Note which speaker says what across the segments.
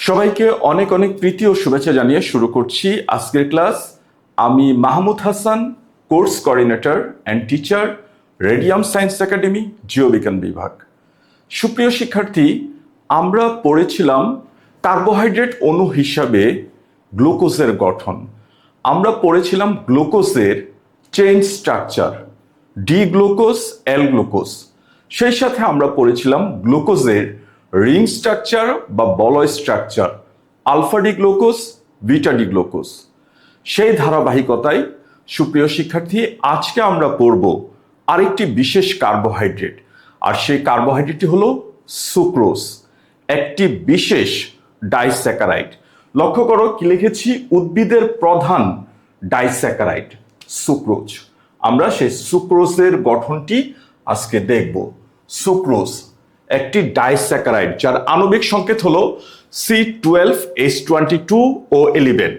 Speaker 1: সবাইকে অনেক অনেক প্রীতি ও শুভেচ্ছা জানিয়ে শুরু করছি আজকের ক্লাস। আমি Mahmud Hasan, course coordinator and teacher, radium science academy, জীববিজ্ঞান বিভাগ। সুপ্রিয় শিক্ষার্থী, আমরা পড়েছিলাম কার্বোহাইড্রেট অণু হিসাবে গ্লুকোজের গঠন। আমরা পড়েছিলাম গ্লুকোজের chain structure, D glucose, L glucose. সেই সাথে আমরা পড়েছিলাম গ্লুকোজের রিং স্ট্রাকচার বা বলয় structure, alpha D glucose, beta D glucose. সেই ধারাবাহিকতায় সুপ্রিয় শিক্ষার্থী, আজকে আমরা পড়ব আরেকটি বিশেষ কার্বোহাইড্রেট, আর সেই কার্বোহাইড্রেটটি হলো সুক্রোজ, একটি বিশেষ ডাইস্যাকারাইড। লক্ষ্য করো কি লিখেছি, উদ্ভিদের প্রধান ডাইস্যাকারাইড সুক্রোজ। আমরা সেই সুক্রোজের গঠনটি আজকে দেখব। সুক্রোজ একটি ডাইস্যাকারাইড যার আণবিক সংকেত হলো C12H22O11।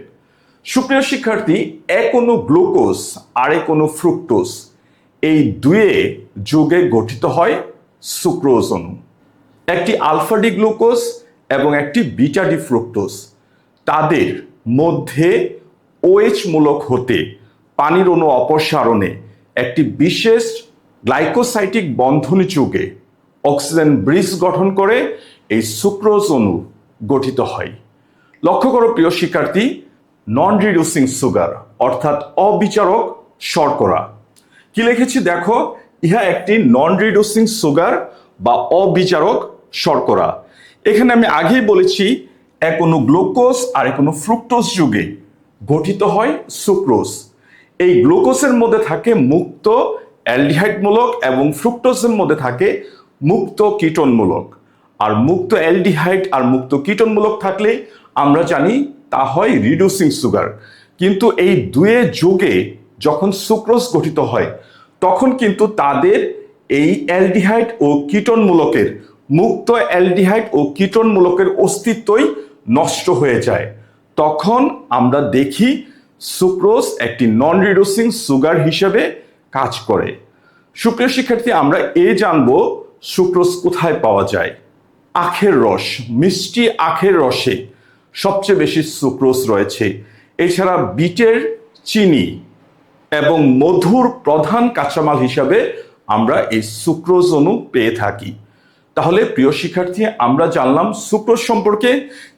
Speaker 1: সুপ্রিয় শিক্ষার্থী, এক অণু গ্লুকোজ আর এক অণু ফ্রুক্টোজ, এই দুয়ে যোগে গঠিত হয় সুক্রোজ অণু। একটি আলফা ডি গ্লুকোজ এবং একটি বিটা ডি ফ্রুক্টোজ, তাদের মধ্যে OH মূলক হতে পানির অণু অপসারণে একটি বিশেষ গ্লাইকোসাইটিক বন্ধনী যুগে অক্সিজেন ব্রিজ গঠন করে এই সুক্রোজ অণু গঠিত হয়। লক্ষ্য করো প্রিয় শিক্ষার্থী, নন রিডিউসিং সুগার অর্থাৎ অবিচারক শর্করা। কি লিখেছি দেখো, ইহা একটি নন রিডিউসিং সুগার বা অবিচারক শর্করা। এখানে আমি আগেই বলেছি এক অণু গ্লুকোজ আর এক অণু ফ্রুক্টোজ যুগে গঠিত হয় সুক্রোজ। এই গ্লুকোজের মধ্যে থাকে মুক্ত অ্যালডিহাইডমূলক এবং ফ্রুক্টোজের মধ্যে থাকে মুক্ত কিটোনমূলক। আর মুক্ত অ্যালডিহাইড আর মুক্ত কিটোনমূলক থাকলে আমরা জানি তা হয় রিডিউসিং সুগার। কিন্তু এই দুয়ে যোগে যখন সুক্রোজ গঠিত হয়, তখন কিন্তু তাদের এই অ্যালডিহাইড ও কিটোনমূলকের, মুক্ত অ্যালডিহাইড ও কিটোনমূলকের অস্তিত্বই নষ্ট হয়ে যায়। তখন আমরা দেখি সুক্রোজ একটি নন রিডিউসিং সুগার হিসেবে কাজ করে। সুপ্রিয় শিক্ষার্থী, আমরা জানবো সুক্রোজ কোথায় পাওয়া যায়। আখের রস, মিষ্টি আখের রসে সবচেয়ে বেশি সুক্রোজ রয়েছে। এছাড়া বিটের চিনি এবং মধুর প্রধান কাঁচামাল হিসাবে আমরা এই সুক্রোজ অণু পেয়ে থাকি। তাহলে প্রিয় শিক্ষার্থী, আমরা জানলাম সুক্রোজ সম্পর্কে।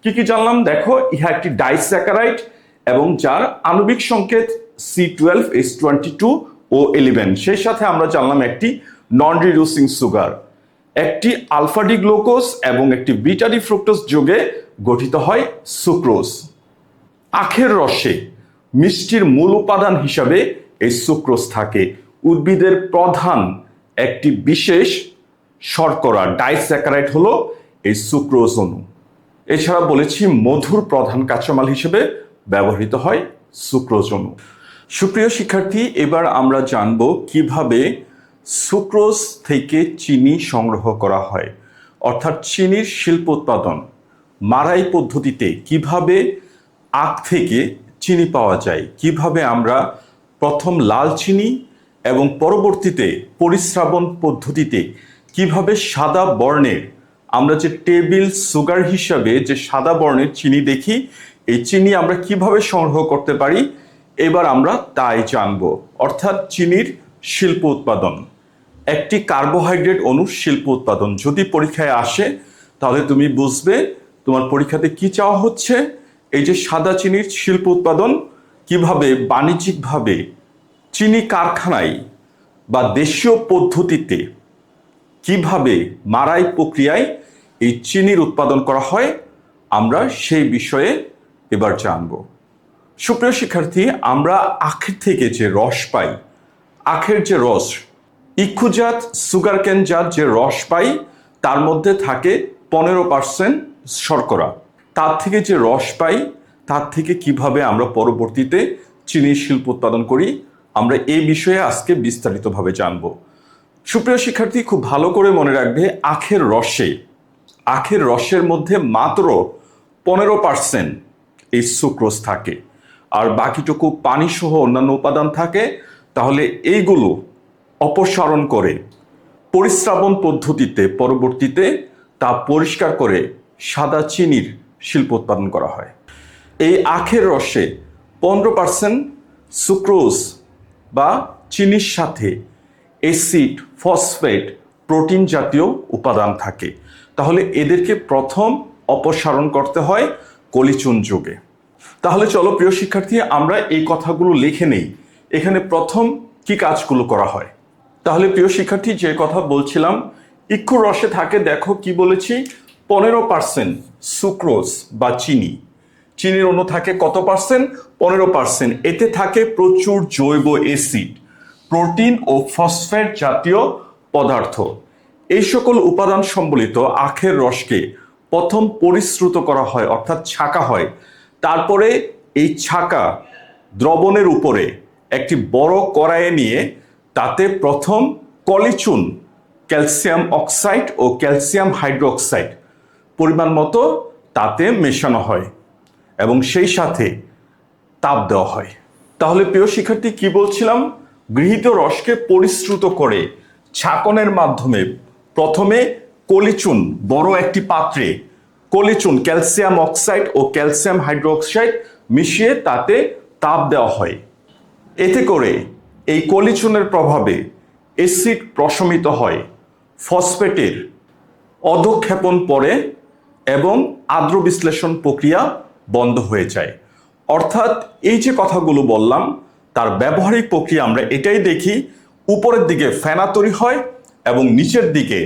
Speaker 1: কি কি জানলাম দেখো, ইহা একটি ডাইস্যাকারাইড এবং যার আণবিক সংকেত C12H22O11। সেই সাথে আমরা জানলাম একটি নন রিডিউসিং সুগার, একটি আলফা ডি গ্লুকোজ এবং একটি বিটা ডি ফ্রুক্টোজ যোগে গঠিত হয় সুক্রোজ। আখের রসে মিষ্টির মূল উপাদান হিসাবে এই সুক্রোজ থাকে। উদ্ভিদের প্রধান একটি বিশেষ শর্করা ডাইস্যাকারাইড হলো এই সুক্রোজ অণু। এছাড়া বলেছি মধুর প্রধান কাঁচামাল হিসেবে ব্যবহৃত হয় সুক্রোজ অণু। সুপ্রিয় শিক্ষার্থী, এবার আমরা জানব কিভাবে সুক্রোজ থেকে চিনি সংগ্রহ করা হয়, অর্থাৎ চিনির শিল্প উৎপাদন মাড়াই পদ্ধতিতে কিভাবে আখ থেকে চিনি পাওয়া যায়, কিভাবে আমরা প্রথম লাল চিনি এবং পরবর্তীতে পরিস্রাবণ পদ্ধতিতে কিভাবে সাদা বর্ণের, আমরা যে টেবিল সুগার হিসাবে যে সাদা বর্ণের চিনি দেখি, এই চিনি আমরা কিভাবে সংগ্রহ করতে পারি, এবার আমরা তাই জানব। অর্থাৎ চিনির শিল্প উৎপাদন, একটি কার্বোহাইড্রেট অণুর শিল্প উৎপাদন যদি পরীক্ষায় আসে, তাহলে তুমি বুঝবে তোমার পরীক্ষাতে কি চাওয়া হচ্ছে। এই যে সাদা চিনির শিল্প উৎপাদন কিভাবে বাণিজ্যিকভাবে চিনি কারখানায় বা দেশীয় পদ্ধতিতে কিভাবে মাড়াই প্রক্রিয়ায় এই চিনির উৎপাদন করা হয়, আমরা সেই বিষয়ে এবার জানব। সুপ্রিয় শিক্ষার্থী, আমরা আখের থেকে যে রস পাই, আখের যে রস, ইক্ষুজাত সুগারকেন জাত যে রস পাই, তার মধ্যে থাকে 15% শর্করা। তার থেকে যে রস পাই, তার থেকে কিভাবে আমরা পরবর্তীতে চিনির শিল্প উৎপাদন করি, আমরা এই বিষয়ে আজকে বিস্তারিতভাবে জানব। সুপ্রিয় শিক্ষার্থী, খুব ভালো করে মনে রাখবে, আখের রসের মধ্যে মাত্র 15% এই সুক্রোজ থাকে, আর বাকিটুকু পানি সহ অন্যান্য উপাদান থাকে। তাহলে এইগুলো অপসারণ করে পরিস্রাবণ পদ্ধতিতে পরবর্তীতে তা পরিষ্কার করে সাদা চিনির শিল্প উৎপাদন করা হয়। এই আখের রসে 15% সুক্রোজ বা চিনির সাথে অ্যাসিড, ফসফেট, প্রোটিন জাতীয় উপাদান থাকে। তাহলে এদেরকে প্রথম অপসারণ করতে হয় কলিচুন যুগে। তাহলে চলো প্রিয় শিক্ষার্থী, আমরা এই কথাগুলো লিখে নেই। এখানে প্রথম কি কাজগুলো করা হয়। তাহলে প্রিয় শিক্ষার্থী, যে কথা বলছিলাম, ইক্ষুর রসে থাকে, দেখো কি বলেছি, 15% সুক্রোজ বা চিনি। চিনির অণু থাকে কত পার্সেন্ট? 15%। এতে থাকে প্রচুর জৈব অ্যাসিড, প্রোটিন ও ফসফেট জাতীয় পদার্থ। এই সকল উপাদান সম্বলিত আখের রসকে প্রথম পরিশ্রুত করা হয়, অর্থাৎ ছাঁকা হয়। তারপরে এই ছাঁকা দ্রবণের উপরে একটি বড় কড়াইয়ে নিয়ে তাতে প্রথম কলিচুন, ক্যালসিয়াম অক্সাইড ও ক্যালসিয়াম হাইড্রোক্সাইড পরিমাণ মতো তাতে মেশানো হয় এবং সেই সাথে তাপ দেওয়া হয়। তাহলে প্রিয় শিক্ষার্থী, কি বলছিলাম? গৃহীত রসকে পরিশ্রুত করে ছাঁকনের মাধ্যমে প্রথমে কলিচুন, বড় একটি পাত্রে কলিচুন, ক্যালসিয়াম অক্সাইড ও ক্যালসিয়াম হাইড্রোক্সাইড মিশিয়ে তাতে তাপ দেওয়া হয়। এতে করে এই কলিচুনের প্রভাবে অ্যাসিড প্রশমিত হয়, ফসফেটের অধঃক্ষেপণ পড়ে এবং আদ্র বিশ্লেষণ প্রক্রিয়া বন্ধ হয়ে যায়। অর্থাৎ এই যে কথাগুলো বললাম তার ব্যবহারিক প্রক্রিয়া আমরা এটাই দেখি, উপরের দিকে ফেনা তৈরি হয় এবং নিচের দিকে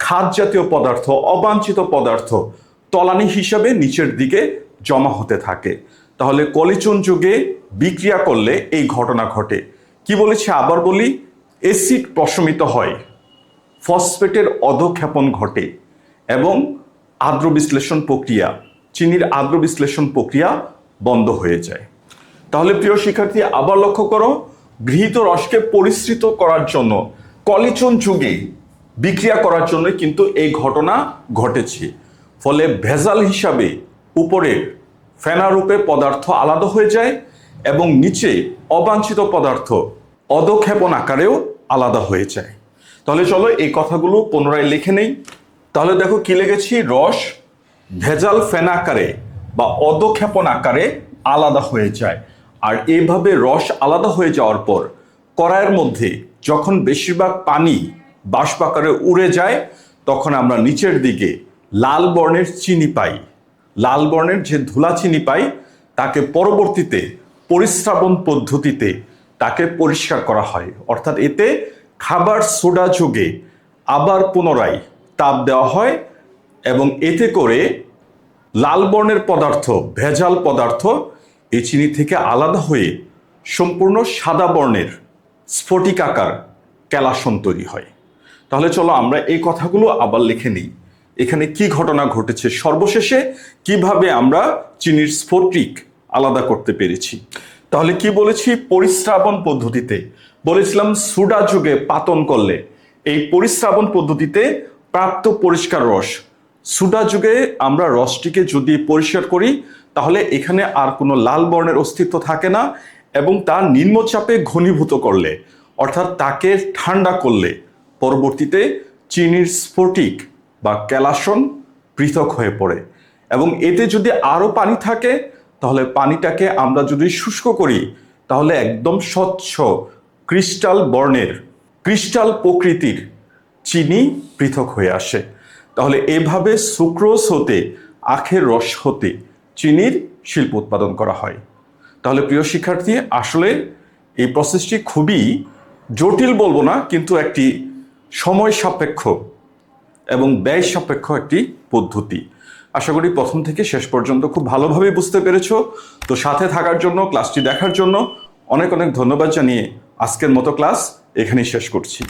Speaker 1: খাদ জাতীয় পদার্থ, অবাঞ্ছিত পদার্থ তলানি হিসাবে নিচের দিকে জমা হতে থাকে। তাহলে কলিচুন যুগে বিক্রিয়া করলে এই ঘটনা ঘটে। কি বলেছি আবার বলি, অ্যাসিড প্রশমিত হয়, ফসফেটের অধঃক্ষেপণ ঘটে এবং আদ্র বিশ্লেষণ প্রক্রিয়া, চিনির আদ্র বিশ্লেষণ প্রক্রিয়া বন্ধ হয়ে যায়। তাহলে প্রিয় শিক্ষার্থী, আবার লক্ষ্য করো, গৃহীত রসকে পরিশ্রিত করার জন্য কলিচুন যুগে বিক্রিয়া করার জন্য কিন্তু এই ঘটনা ঘটেছে। ফলে ভেজাল হিসাবে উপরের ফেনারূপে পদার্থ আলাদা হয়ে যায় এবং নিচে অবাঞ্ছিত পদার্থ অধঃক্ষেপণ আকারেও আলাদা হয়ে যায়। তাহলে চলো এই কথাগুলো পুনরায় লিখে নেই। তাহলে দেখো কি লিখেছি, রস ভেজাল ফেনা আকারে বা অধঃক্ষেপণ আকারে আলাদা হয়ে যায়। আর এইভাবে রস আলাদা হয়ে যাওয়ার পর কড়াইয়ের মধ্যে যখন বেশিরভাগ পানি বাষ্প আকারে উড়ে যায়, তখন আমরা নিচের দিকে লাল বর্ণের চিনি পাই। লাল বর্ণের যে ধুলা চিনি পাই তাকে পরবর্তীতে পরিস্রাবণ পদ্ধতিতে তাকে পরিষ্কার করা হয়। অর্থাৎ এতে খাবার সোডা যোগে আবার পুনরায় তাপ দেওয়া হয় এবং এতে করে লাল বর্ণের পদার্থ, ভেজাল পদার্থ এই চিনি থেকে আলাদা হয়ে সম্পূর্ণ সাদা বর্ণের স্ফটিকাকার ক্যালাসন তৈরি হয়। তাহলে চলো আমরা এই কথাগুলো আবার লিখে নিই। এখানে কি ঘটনা ঘটেছে, সর্বশেষে কিভাবে আমরা চিনির স্ফটিক আলাদা করতে পেরেছি। তাহলে কি বলেছি, পরিস্রাবণ পদ্ধতিতে বলেছিলাম সোডা যুগে পাতন করলে এই পরিস্রাবণ পদ্ধতিতে প্রাপ্ত পরিষ্কার রস, সোডা যুগে আমরা রসটিকে যদি পরিষ্কার করি তাহলে এখানে আর কোনো লাল বর্ণের অস্তিত্ব থাকে না এবং তা নিম্নচাপে ঘনীভূত করলে, অর্থাৎ তাকে ঠান্ডা করলে পরবর্তীতে চিনির স্ফটিক বা ক্যালাসন পৃথক হয়ে পড়ে। এবং এতে যদি আরও পানি থাকে তাহলে পানিটাকে আমরা যদি শুষ্ক করি তাহলে একদম স্বচ্ছ ক্রিস্টাল বর্ণের, ক্রিস্টাল প্রকৃতির চিনি পৃথক হয়ে আসে। তাহলে এভাবে সুক্রোজ হতে, আখের রস হতে চিনির শিল্প উৎপাদন করা হয়। তাহলে প্রিয় শিক্ষার্থী, আসলে এই প্রসেসটি খুবই জটিল বলবো না, কিন্তু একটি সময় সাপেক্ষ এবং ব্যয় সাপেক্ষ একটি পদ্ধতি। আশা করি প্রথম থেকে শেষ পর্যন্ত খুব ভালোভাবে বুঝতে পেরেছো। তো সাথে থাকার জন্য, ক্লাসটি দেখার জন্য অনেক অনেক ধন্যবাদ জানিয়ে আজকের মতো ক্লাস এখানেই শেষ করছি।